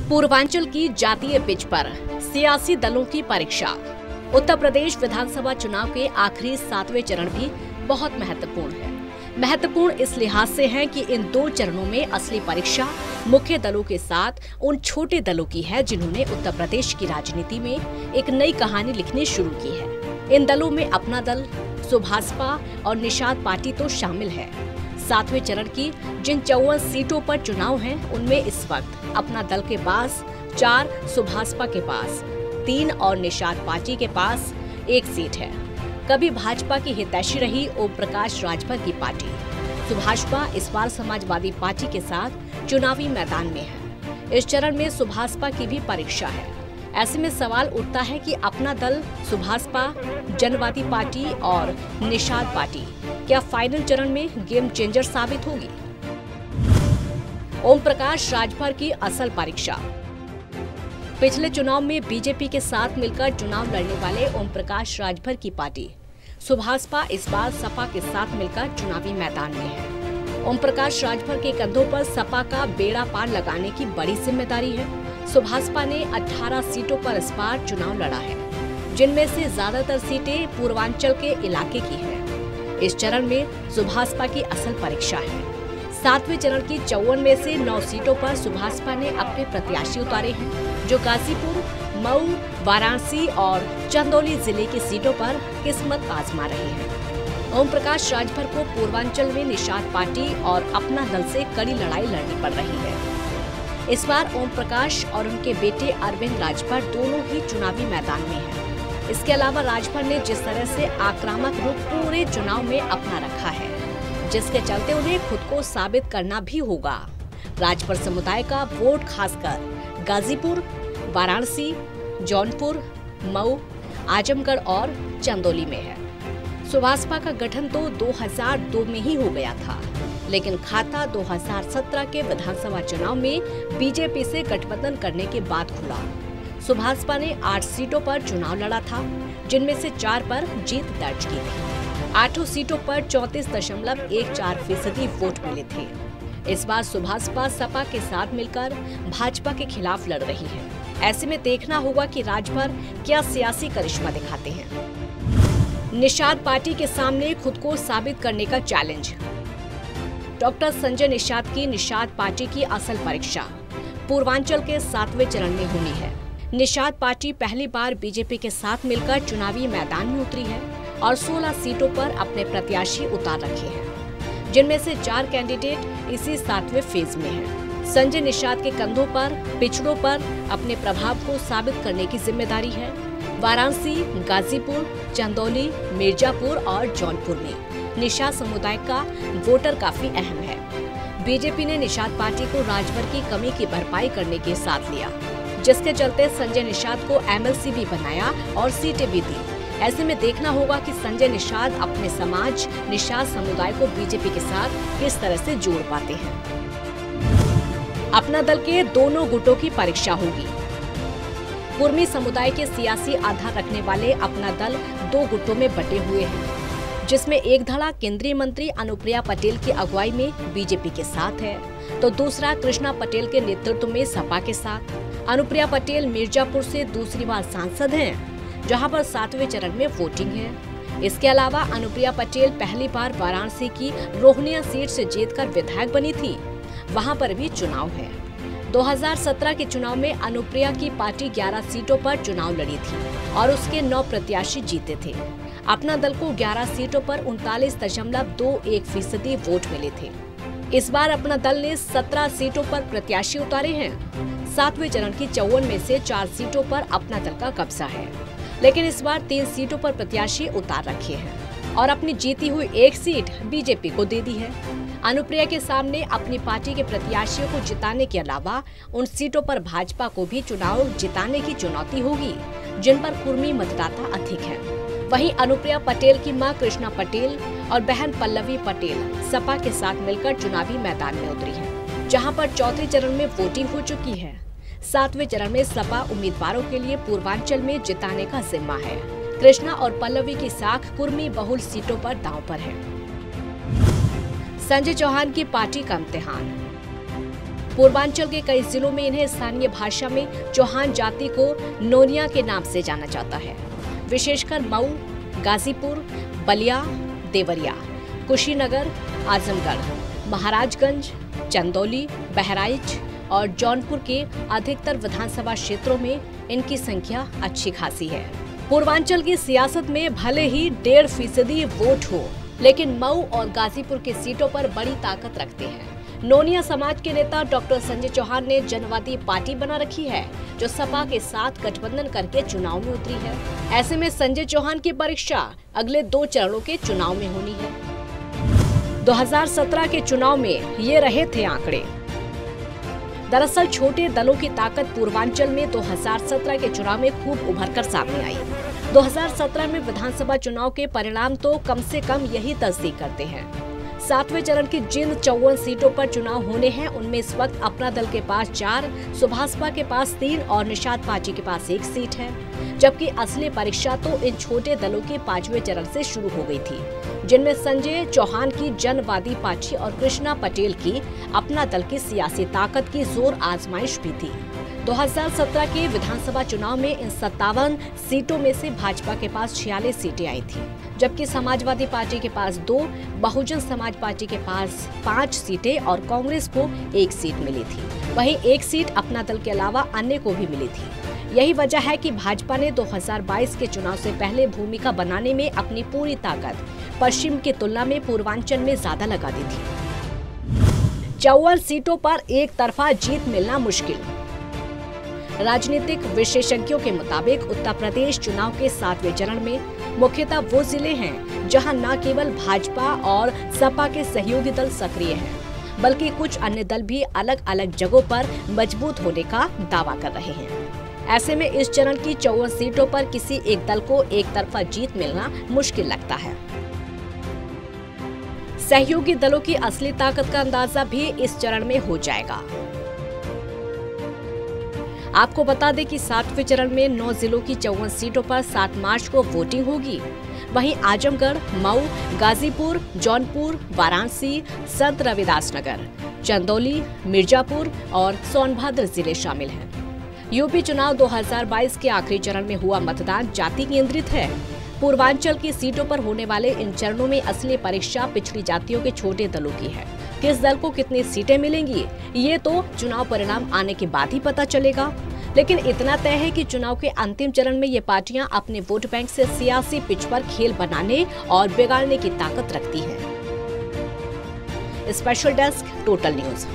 पूर्वांचल की जातीय पिच पर सियासी दलों की परीक्षा। उत्तर प्रदेश विधानसभा चुनाव के आखिरी 7वें चरण भी बहुत महत्वपूर्ण है। महत्वपूर्ण इस लिहाज से है कि इन 2 चरणों में असली परीक्षा मुख्य दलों के साथ उन छोटे दलों की है जिन्होंने उत्तर प्रदेश की राजनीति में एक नई कहानी लिखनी शुरू की है। इन दलों में अपना दल, सुभासपा और निषाद पार्टी तो शामिल है। 7वें चरण की जिन 54 सीटों पर चुनाव है उनमें इस वक्त अपना दल के पास 4, सुभासपा के पास 3 और निषाद पार्टी के पास 1 सीट है। कभी भाजपा की हितैषी रही ओम प्रकाश राजभर की पार्टी सुभासपा इस बार समाजवादी पार्टी के साथ चुनावी मैदान में है। इस चरण में सुभासपा की भी परीक्षा है। ऐसे में सवाल उठता है कि अपना दल, सुभासपा, जनवादी पार्टी और निषाद पार्टी क्या फाइनल चरण में गेम चेंजर साबित होगी? ओम प्रकाश राजभर की असल परीक्षा। पिछले चुनाव में बीजेपी के साथ मिलकर चुनाव लड़ने वाले ओम प्रकाश राजभर की पार्टी सुभासपा इस बार सपा के साथ मिलकर चुनावी मैदान में है। ओम प्रकाश राजभर के कंधों पर सपा का बेड़ा पार लगाने की बड़ी जिम्मेदारी है। सुभासपा ने 18 सीटों पर इस बार चुनाव लड़ा है, जिनमें से ज्यादातर सीटें पूर्वांचल के इलाके की है। इस चरण में सुभासपा की असल परीक्षा है। 7वें चरण की 54 में से 9 सीटों पर सुभासपा ने अपने प्रत्याशी उतारे हैं, जो गाजीपुर, मऊ, वाराणसी और चंदौली जिले की सीटों पर किस्मत आजमा रहे हैं। ओम प्रकाश राजभर को पूर्वांचल में निषाद पार्टी और अपना दल से कड़ी लड़ाई लड़नी पड़ रही है। इस बार ओम प्रकाश और उनके बेटे अरविंद राजभर दोनों ही चुनावी मैदान में हैं। इसके अलावा राजभर ने जिस तरह से आक्रामक रुख पूरे चुनाव में अपना रखा है, जिसके चलते उन्हें खुद को साबित करना भी होगा। राजभर समुदाय का वोट खासकर गाजीपुर, वाराणसी, जौनपुर, मऊ, आजमगढ़ और चंदौली में है। सुभासपा का गठन तो 2002 में ही हो गया था, लेकिन खाता 2017 के विधानसभा चुनाव में बीजेपी से गठबंधन करने के बाद खुला। सुभासपा ने 8 सीटों पर चुनाव लड़ा था, जिनमें से 4 पर जीत दर्ज की थी। 8 सीटों पर 34.14% वोट मिले थे। इस बार सुभासपा सपा के साथ मिलकर भाजपा के खिलाफ लड़ रही है। ऐसे में देखना होगा कि राजभर क्या सियासी करिश्मा दिखाते हैं। निषाद पार्टी के सामने खुद को साबित करने का चैलेंज। डॉक्टर संजय निषाद की निषाद पार्टी की असल परीक्षा पूर्वांचल के 7वें चरण में होनी है। निषाद पार्टी पहली बार बीजेपी के साथ मिलकर चुनावी मैदान में उतरी है और 16 सीटों पर अपने प्रत्याशी उतार रखे हैं, जिनमें से 4 कैंडिडेट इसी 7वें फेज में हैं। संजय निषाद के कंधों पर पिछड़ों पर अपने प्रभाव को साबित करने की जिम्मेदारी है। वाराणसी, गाजीपुर, चंदौली, मिर्जापुर और जौनपुर में निषाद समुदाय का वोटर काफी अहम है। बीजेपी ने निषाद पार्टी को राजभर की कमी की भरपाई करने के साथ लिया, जिसके चलते संजय निषाद को एमएलसी भी बनाया और सीटें भी दी। ऐसे में देखना होगा कि संजय निषाद अपने समाज निषाद समुदाय को बीजेपी के साथ किस तरह से जोड़ पाते हैं। अपना दल के दोनों गुटों की परीक्षा होगी। कुर्मी समुदाय के सियासी आधार रखने वाले अपना दल 2 गुटों में बटे हुए हैं, जिसमें एक धड़ा केंद्रीय मंत्री अनुप्रिया पटेल की अगुवाई में बीजेपी के साथ है, तो दूसरा कृष्णा पटेल के नेतृत्व में सपा के साथ। अनुप्रिया पटेल मिर्जापुर से दूसरी बार सांसद हैं, जहां पर 7वें चरण में वोटिंग है। इसके अलावा अनुप्रिया पटेल पहली बार वाराणसी की रोहनिया सीट से जीतकर विधायक बनी थी, वहां पर भी चुनाव है। 2017 के चुनाव में अनुप्रिया की पार्टी 11 सीटों पर चुनाव लड़ी थी और उसके 9 प्रत्याशी जीते थे। अपना दल को 11 सीटों पर 39.21% वोट मिले थे। इस बार अपना दल ने 17 सीटों पर प्रत्याशी उतारे हैं। 7वें चरण की 54 में से 4 सीटों पर अपना दल का कब्जा है, लेकिन इस बार 3 सीटों पर प्रत्याशी उतार रखे हैं और अपनी जीती हुई 1 सीट बीजेपी को दे दी है। अनुप्रिया के सामने अपनी पार्टी के प्रत्याशियों को जिताने के अलावा उन सीटों पर भाजपा को भी चुनाव जिताने की चुनौती होगी, जिन पर कुर्मी मतदाता अधिक हैं। वहीं अनुप्रिया पटेल की मां कृष्णा पटेल और बहन पल्लवी पटेल सपा के साथ मिलकर चुनावी मैदान में उतरी है, जहां पर 4थे चरण में वोटिंग हो चुकी है। 7वें चरण में सपा उम्मीदवारों के लिए पूर्वांचल में जिताने का जिम्मा है। कृष्णा और पल्लवी की साख कुर्मी बहुल सीटों पर दांव पर है। संजय चौहान की पार्टी का इम्तिहान। पूर्वांचल के कई जिलों में इन्हें स्थानीय भाषा में चौहान जाति को नोनिया के नाम से जाना जाता है। विशेषकर मऊ, गाजीपुर, बलिया, देवरिया, कुशीनगर, आजमगढ़, महाराजगंज, चंदौली, बहराइच और जौनपुर के अधिकतर विधानसभा क्षेत्रों में इनकी संख्या अच्छी खासी है। पूर्वांचल की सियासत में भले ही 1.5% वोट हो, लेकिन मऊ और गाजीपुर की सीटों पर बड़ी ताकत रखते हैं। नोनिया समाज के नेता डॉक्टर संजय चौहान ने जनवादी पार्टी बना रखी है, जो सपा के साथ गठबंधन करके चुनाव में उतरी है। ऐसे में संजय चौहान की परीक्षा अगले 2 चरणों के चुनाव में होनी है। 2017 के चुनाव में ये रहे थे आंकड़े। दरअसल छोटे दलों की ताकत पूर्वांचल में 2017 के चुनाव में खूब उभरकर सामने आई। 2017 में विधानसभा चुनाव के परिणाम तो कम से कम यही तस्दीक करते हैं। 7वें चरण की जिन 54 सीटों पर चुनाव होने हैं, उनमें इस वक्त अपना दल के पास 4, सुभाषपा के पास 3 और निषाद पार्टी के पास 1 सीट है। जबकि असली परीक्षा तो इन छोटे दलों के 5वें चरण से शुरू हो गई थी, जिनमें संजय चौहान की जनवादी पार्टी और कृष्णा पटेल की अपना दल की सियासी ताकत की जोर आजमाइश भी थी। 2017 के विधानसभा चुनाव में इन 57 सीटों में से भाजपा के पास 46 सीटें आई थी, जबकि समाजवादी पार्टी के पास 2, बहुजन समाज पार्टी के पास 5 सीटें और कांग्रेस को 1 सीट मिली थी। वहीं 1 सीट अपना दल के अलावा अन्य को भी मिली थी। यही वजह है कि भाजपा ने 2022 के चुनाव से पहले भूमिका बनाने में अपनी पूरी ताकत पश्चिम की तुलना में पूर्वांचल में ज्यादा लगा दी थी। 54 सीटों पर एक तरफा जीत मिलना मुश्किल। राजनीतिक विशेषज्ञों के मुताबिक उत्तर प्रदेश चुनाव के 7वें चरण में मुख्यतः वो जिले हैं जहां न केवल भाजपा और सपा के सहयोगी दल सक्रिय हैं, बल्कि कुछ अन्य दल भी अलग अलग जगहों पर मजबूत होने का दावा कर रहे हैं। ऐसे में इस चरण की 54 सीटों पर किसी एक दल को एक तरफा जीत मिलना मुश्किल लगता है। सहयोगी दलों की असली ताकत का अंदाजा भी इस चरण में हो जाएगा। आपको बता दें कि 7वें चरण में 9 जिलों की 54 सीटों पर 7 मार्च को वोटिंग होगी। वहीं आजमगढ़, मऊ, गाजीपुर, जौनपुर, वाराणसी, संत रविदास नगर, चंदौली, मिर्जापुर और सोनभद्र जिले शामिल हैं। यूपी चुनाव 2022 के आखिरी चरण में हुआ मतदान जाति केंद्रित है। पूर्वांचल की सीटों पर होने वाले इन चरणों में असली परीक्षा पिछड़ी जातियों के छोटे दलों की है। किस दल को कितनी सीटें मिलेंगी, ये तो चुनाव परिणाम आने के बाद ही पता चलेगा। लेकिन इतना तय है कि चुनाव के अंतिम चरण में ये पार्टियां अपने वोट बैंक से सियासी पिच पर खेल बनाने और बिगाड़ने की ताकत रखती हैं। Special desk, total news.